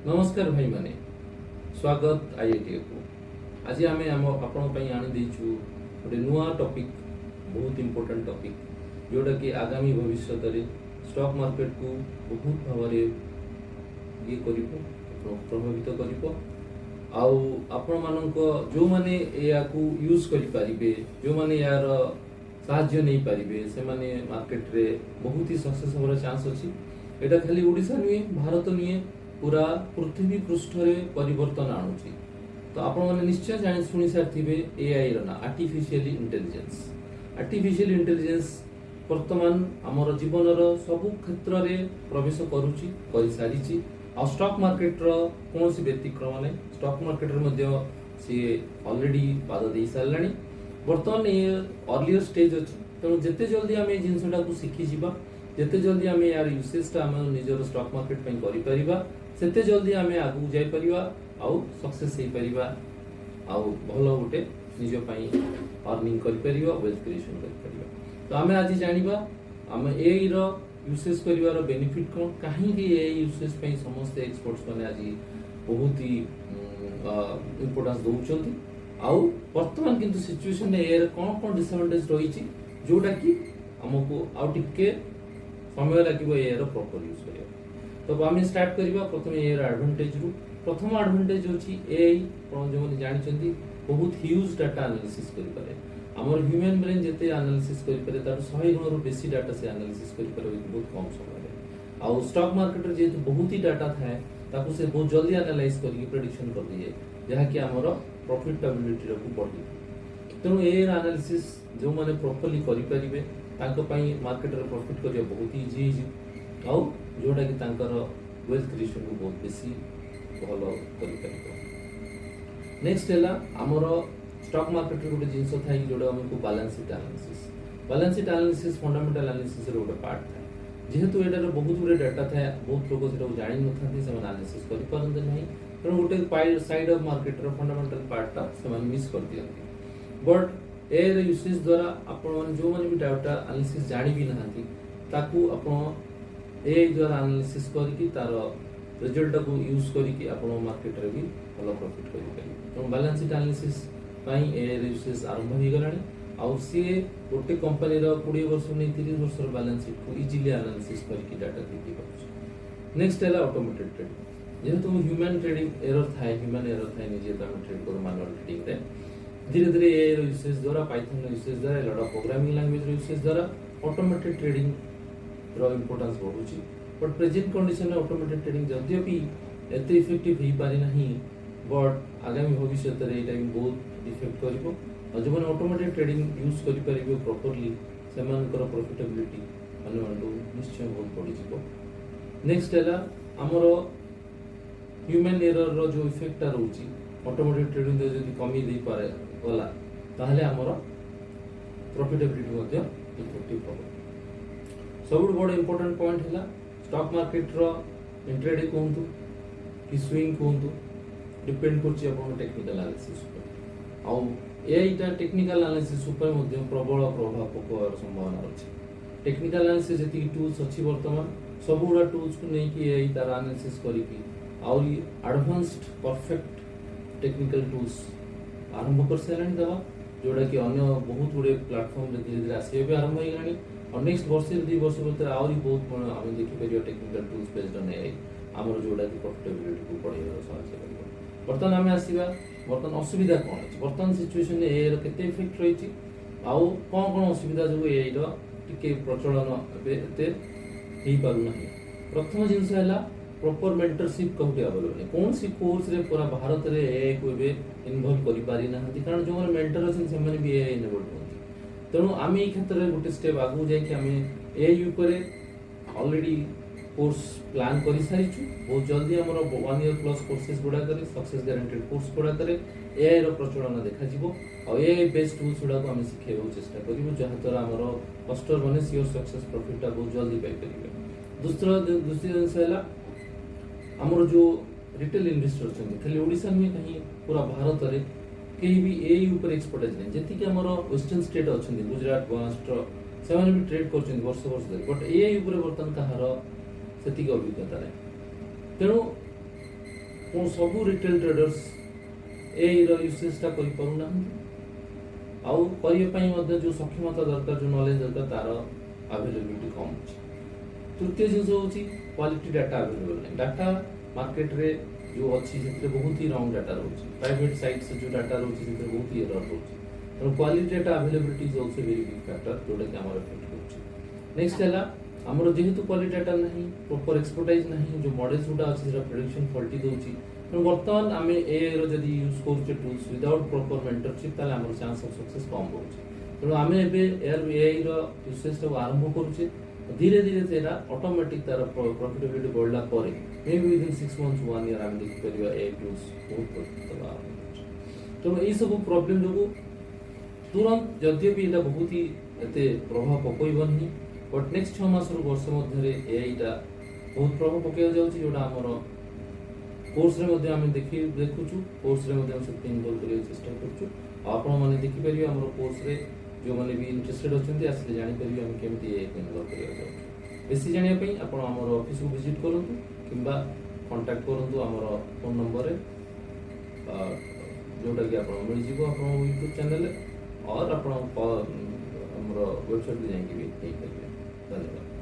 नमस्कार भाई माने स्वागत आईआईटी को आज आम आपण आनी देचु गोटे नुआ टॉपिक बहुत इंपोर्टेंट टॉपिक जोटा कि आगामी भविष्य में स्टॉक मार्केट को बहुत भाव ये प्रभावित कर आपण मानक जो माने या यूज करें जो माने यार साहाय्य नहीं पारे से माने मार्केट रे बहुत ही सक्सेस होवार चांस अच्छी। एटा खाली ओडिशा नुहे भारत नुहे पूरा पृथ्वी पृष्ठ रे परिवर्तन आणुची। तो आपण माने निश्चय जानि सुनि सारथिबे एआई रो ना आर्टिफिशियल इंटेलिजेंस वर्तमान हमर जीवन रो सब क्षेत्र रे प्रवेश करूची करि सारिची। आ स्टॉक मार्केट रो कोनोसी व्यतिक्रम नै स्टॉक मार्केट रे मध्ये सी ऑलरेडी पाद दे सारलानी। वर्तमान ये अर्लियर स्टेज अछि तेणु जेते जल्दी आमे जिंसटा को सिखि जिबा जेते जल्दी आमे यार यूसेजटा आमे निजर स्टॉक मार्केट पई करि परिबा सेते जल्दी आमे आगु जाई परिबा आउ सक्सेस हे परिबा आउ भलो गोटे निज पई अर्निंग करि परिबा वेल्थ क्रिएशन करि परिबा। तो आमे आज जानिबा आमे एआई रो यूसेज करिवार बेनिफिट कोन काहे कि एआई यूसेज पई समस्त एक्सपर्ट्स माने आज बहुत ही इंपोर्टेंस दउचंती। आउ वर्तमान किंतु सिचुएशन ने एआई कोन कोन डिसएडवांटेज रहिछि जोटा कि हमको आउ टिके समय लागिबो एआई रो प्रॉपर यूज करिया। तो आम स्टार्ट करवा प्रथम एआई रो एडवांटेज रु प्रथम एडवांटेज होछि एआई कोन जो माने जानिचंती बहुत ह्यूज डाटा एनालिसिस करि पारे। हमर ह्यूमन ब्रेन जेते एनालिसिस करि पारे तार 100 गुण रु बेसी डाटा से एनालिसिस करि पारे बहुत कम समय रे। आ स्टॉक मार्केट रे जेते बहुत ही डाटा थाए ताकू से बहुत जल्दी एनालाइज करके प्रेडिक्शन कर दिए जहा कि हमर प्रॉफिटेबिलिटी रो बढ़ी। तेणु एआई एनालिसिस जो माने प्रॉपर्ली करि परिबे तांको पई मार्केट रे प्रॉफिट करिया बहुत इजी इजी आउ जोटा कि तांकर वेल्थ क्रिएशन को बहुत बेसी भलो करि परिबो। नेक्स्ट हैला हमर स्टॉक मार्केट रे गोटे जिंस थाई जोडा हमको balance sheet analysis fundamental analysis रे गोटे पार्ट थाए जेहेतु एटार बहुत गुडे डाटा थाए बहुत लोग सेटा जानि नथांती से एनालिसिस करि परंते नहीं तेणु गोटे साइड ऑफ मार्केट रो फंडामेंटल पार्टटा से मिस कर दियंती। बट एआई रे यूसेज द्वारा आपण मन जो माने भी डाटा एनालिसिस जानि भी नहांती ताकू आपण एआई द्वारा एनालिसिस करके तार रिजल्ट को यूज करके आपण मार्केट रे भी भलो प्रॉफिट करि पारि। तो बैलेंस शीट एनालिसिस पई एआई रे यूसेज आरंभ हो गलानी आउ सी गोटे कंपनी रो 20 वर्ष नै 30 वर्ष रो बैलेंस शीट को इजीली एनालिसिस करके डाटा दे पाउछ। नेक्स्ट हैला ऑटोमेटेड ट्रेडिंग जेहेतु ह्यूमन ट्रेडिंग एरर थाए निजे त ट्रेड करू मैनुअल ट्रेडिंग रे धीरे धीरे एआई रो यूसेज द्वारा पाइथन रो यूसेज द्वारा लॉट ऑफ प्रोग्रामिंग लैंग्वेज रो यूसेज द्वारा ऑटोमेटेड ट्रेडिंग रो इंपोर्टेंस बढ़ुची। बट प्रेजेंट कंडीशन में ऑटोमेटेड ट्रेडिंग जदियोपि एते इफेक्टिव ही पारि नाही बट आगामी भविष्य रे एटा भी बहुत इफेक्ट करिवो और जो माने ऑटोमेटेड ट्रेडिंग यूज करि परिबो प्रॉपर्ली सेमानकर प्रॉफिटेबिलिटी माने निश्चय बहुत बढ़ी जिवो। नेक्स्ट हैला हमर ह्यूमन एरर रो जो इफेक्ट रहउची ऑटोमेटेड ट्रेडिंग दे जदि कमी दे पारे गला ताहले हमर प्रॉफिटेबिलिटी मध्ये इफेक्टिव हो। सब बड़ इंपोर्टेंट पॉइंट हैला स्टॉक मार्केट रो इंट्राडे कोंतु कि स्विंग कोंतु डिपेंड करछि अपन टेक्निकल एनालिसिस पर आउ एआईटा टेक्निकल एनालिसिस ऊपर मध्ये प्रबल प्रभाव पकवार संभावना अछि। टेक्निकल एनालिसिस जति टूल्स अछि वर्तमान सब गुडा टूल्स को नै कि एआई तार एनालिसिस करिकि आउ एडवांस्ड परफेक्ट टेक्निकल टूल्स आरंभ कर सारानी दवा जोड़ा कि अन्य बहुत गुडे प्लेटफॉर्म रे धीरे धीरे आसीबे भी आरंभ हो गलानी और नेक्स्ट वर्ष रे 2 वर्ष भीतर आउरी बहुत हम देखि परियो technical tools based on AI हमर जोड़ा कि प्रॉफिटेबिलिटी को बढ़ाइबार सहायता करिवो। वर्तमान आमे आसीबा वर्तमान असुविधा कोन अछि वर्तमान सिचुएशन रे एआई रो केते इफेक्ट रहिछि आउ कोन असुविधा जो एआई रो टिके प्रचलन एते हेई पारु नाही। प्रथम जिंस हैला प्रॉपर मेंटरशिप कोठी अवेलेबल कौन सी कोर्स रे पूरा भारत रे एआई को बे इन्वॉल्व करि पारि नाहंती कारण जो मेंटर अछन से माने भी एआई इनेबल होती। तेणु आम ये क्षेत्र में गोटे स्टेप आगू जाए आम एआई उपरे ऑलरेडी कोर्स प्लान कर सारी बहुत जल्दी आम 1 ईयर प्लस कोर्सेस गुड़ा करे सक्सेस गारंटेड कोर्स गुड़ा करे एआई रो प्रचलन देखा और एआई बेस्ड टूल्स गुड़ा को आम शिखेबा चेष्टा करूँ जहाँ द्वारा आम कस्टमर मैंने सियोर सक्सेस प्रॉफिट बहुत जल्दी पाई। दूसरी जिनस है आमर जो रिटेल इन्वेस्टर अच्छा खाली ओडिशा नुहे कहीं पूरा भारत में कहीं भी एआई ऊपर एक्सपर्टाइज नहीं जति कि हमर वेस्टर्न स्टेट अच्छा गुजरात महाराष्ट्र से भी ट्रेड कर वर्ष वर्ष धरी बट एआई ऊपर बर्तमान कहार से अभिज्ञता नहीं। तेणु ସବୁ रिटेल ट्रेडर्स यूसेजटा करना आउ करने जो सक्षमता दरकार जो नॉलेज दरकार तार अवेलेबिलिटी कम अच्छे। तृतीय जिन हूँ क्वालिटी डाटा अवेलेबल नहीं डाटा मार्केट रे जो अच्छी से बहुत ही रंग डाटा रोचे प्राइवेट साइट से जो डाटा रोचे से बहुत ही एरर रोचे तेणु quality data availability is also very big factor जोटा कि हमर इफेक्ट करछ। नेक्स्ट है हमर जेहेतु क्वालिटी डाटा नहीं प्रॉपर एक्सपर्टाइज नहीं जो मॉडल्स जोटा अछि सेटा प्रेडिक्शन फॉल्टी दोछि तेणु वर्तमान आम एआई रो जदी यूज करूचे टूल्स विदाउट प्रॉपर मेंटरशिप ताले हमर चांस ऑफ सक्सेस कम होउछि। तेणु आम एआई रो यूसेज को आरंभ करूचे धीरे धीरे तेरा ऑटोमेटिक तार प्रॉफिटेबिलिटी बढ़ला परे may be within 6 months 1 year आम देखि परिबा एआई टूल्स बहुत प्रॉफिट दबा। तेणु एई सब प्रॉब्लम जो तुरंत जदियो भी एटा बहुत ही एते प्रभाव पकइबनी बट नेक्स्ट 6 मास रु वर्ष मध्य एआई टा बहुत प्रभाव पकइया जाउछि जोटा हमर कोर्स रे मध्ये हम देखुछु कोर्स रे मध्ये हम सब इन्वॉल्व करिया चेष्टा करछु। आपण माने देखि परिबा हमर कोर्स रे जो माने भी इंटरेस्टेड अछंती आसले जानि परिबे हम केमति ए इन्वॉल्व करिया जाउ बेसी जानिया पई आपण हमर ऑफिस को विजिट करंतु किंबा कांटेक्ट करंतु हमर फोन नंबर रे जोटा कि आपण मिल जिवो आपण YouTube चैनल और आपण हमर वेबसाइट पे जाके भी देख परिबे। धन्यवाद।